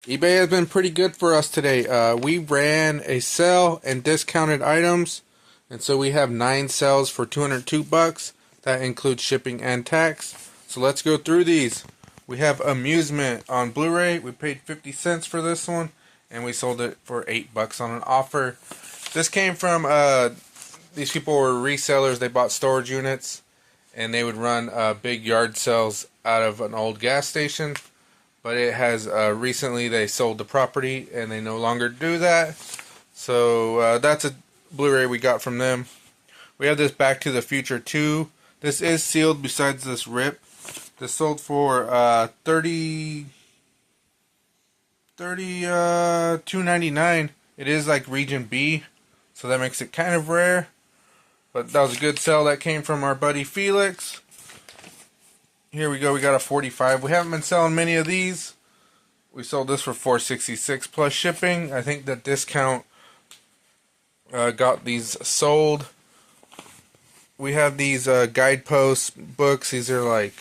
eBay has been pretty good for us today. We ran a sale and discounted items, and so we have 9 sales for $202. That includes shipping and tax. So let's go through these. We have Amusement on Blu-ray. We paid 50 cents for this one, and we sold it for $8 on an offer. This came from these people were resellers. They bought storage units, and they would run big yard sales out of an old gas station. But it has recently they sold the property and they no longer do that. So that's a Blu-ray we got from them. We have this Back to the Future 2. This is sealed besides this rip. This sold for $2.99. It is like region B, so that makes it kind of rare. But that was a good sell that came from our buddy Felix. Here we go, we got a 45. We haven't been selling many of these. We sold this for $4.66 plus shipping. I think the discount got these sold. We have these guidepost books. These are like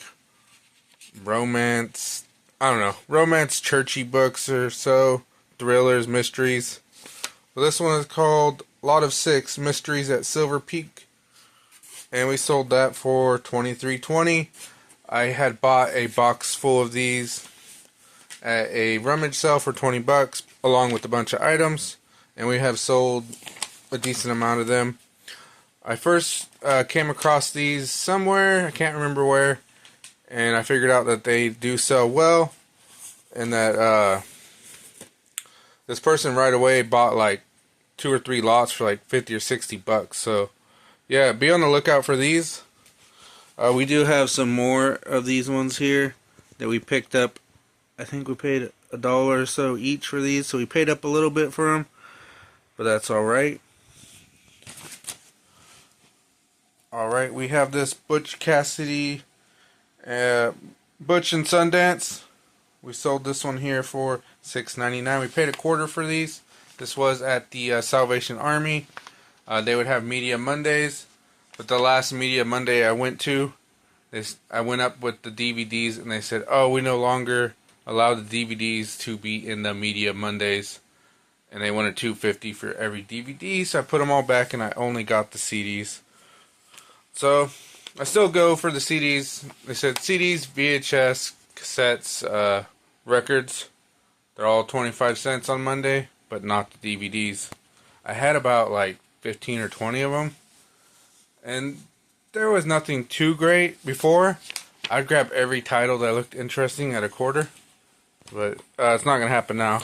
romance, I don't know, romance churchy books or so. Thrillers, mysteries. So this one is called Lot of Six Mysteries at Silver Peak. And we sold that for $23.20. I had bought a box full of these at a rummage sale for $20 along with a bunch of items, and we have sold a decent amount of them. I first came across these somewhere, I can't remember where, and I figured out that they do sell well, and that this person right away bought like 2 or 3 lots for like 50 or $60. So yeah, be on the lookout for these. We do have some more of these ones here that we picked up. I think we paid $1 or so each for these, so we paid up a little bit for them, but that's alright. Alright, we have this Butch Cassidy, Butch and Sundance. We sold this one here for $6.99. We paid $0.25 for these. This was at the Salvation Army. They would have Media Mondays. But the last Media Monday I went to, I went up with the DVDs and they said, oh, we no longer allow the DVDs to be in the Media Mondays. And they wanted $2.50 for every DVD, so I put them all back and I only got the CDs. So I still go for the CDs. They said CDs, VHS, cassettes, records. They're all 25 cents on Monday, but not the DVDs. I had about like 15 or 20 of them. And there was nothing too great before. I'd grab every title that looked interesting at $0.25. But it's not going to happen now.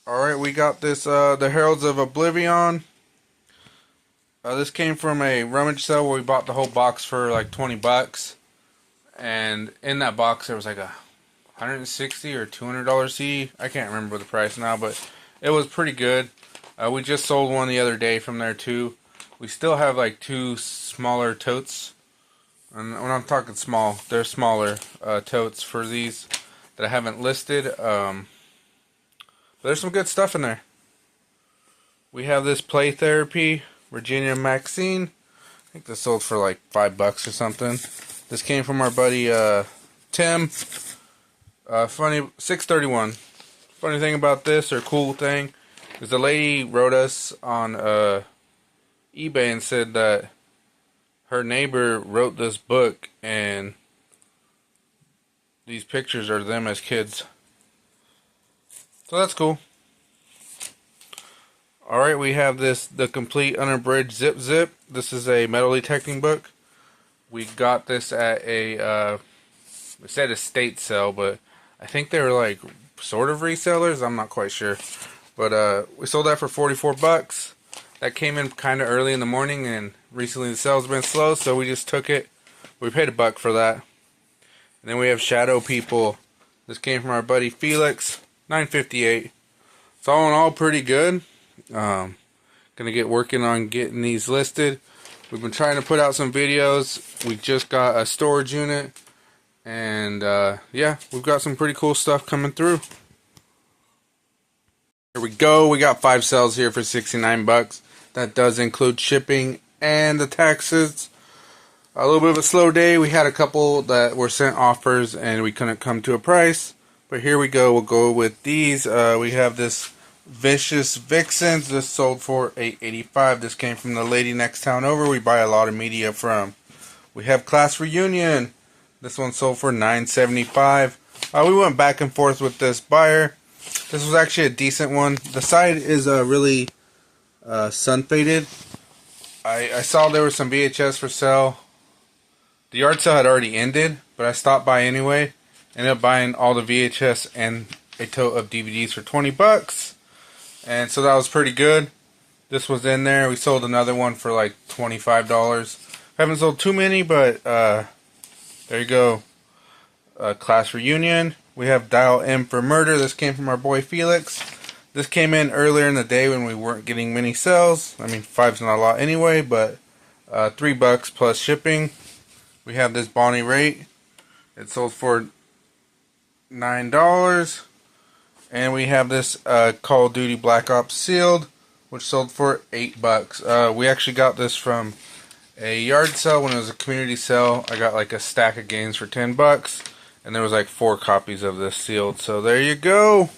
Alright, we got this, The Heralds of Oblivion. This came from a rummage sale where we bought the whole box for like $20. And in that box there was like a $160 or $200 CD. I can't remember the price now, but it was pretty good. We just sold one the other day from there too. We still have like 2 smaller totes. And when I'm talking small, they're smaller totes for these that I haven't listed. But there's some good stuff in there. We have this Play Therapy, Virginia Maxine. I think this sold for like $5 or something. This came from our buddy Tim. Funny, 631. Funny thing about this, or cool thing, is the lady wrote us on eBay and said that her neighbor wrote this book and these pictures are them as kids. So that's cool. Alright, we have this, The Complete Unabridged Zip Zip. This is a metal detecting book. We got this at a, it said estate sale, but I think they were like sort of resellers. I'm not quite sure. But we sold that for $44. That came in kind of early in the morning, and recently the sales have been slow, so we just took it. We paid $1 for that. And then we have Shadow People. This came from our buddy Felix, $9.58. It's all in all pretty good. Gonna get working on getting these listed. We've been trying to put out some videos. We just got a storage unit, and yeah, we've got some pretty cool stuff coming through. Here we go. We got 5 sales here for $69. That does include shipping and the taxes. A little bit of a slow day. We had a couple that were sent offers and we couldn't come to a price. But here we go. We'll go with these. We have this Vicious Vixens. This sold for $8.85. This came from the lady next town over. We buy a lot of media from. We have Class Reunion. This one sold for $9.75. We went back and forth with this buyer. This was actually a decent one. The side is really sun faded. I saw there was some VHS for sale. The yard sale had already ended, but I stopped by anyway. Ended up buying all the VHS and a tote of DVDs for $20. And so that was pretty good. This was in there. We sold another one for like $25. Haven't sold too many, but there you go. Class Reunion. We have Dial M for Murder. This came from our boy Felix. This came in earlier in the day when we weren't getting many sales. I mean, $5's not a lot anyway, but $3 plus shipping. We have this Bonnie Raitt. It sold for $9. And we have this Call of Duty Black Ops Sealed, which sold for $8. We actually got this from a yard sale when it was a community sale. I got like a stack of games for $10. And there was like 4 copies of this sealed. So there you go.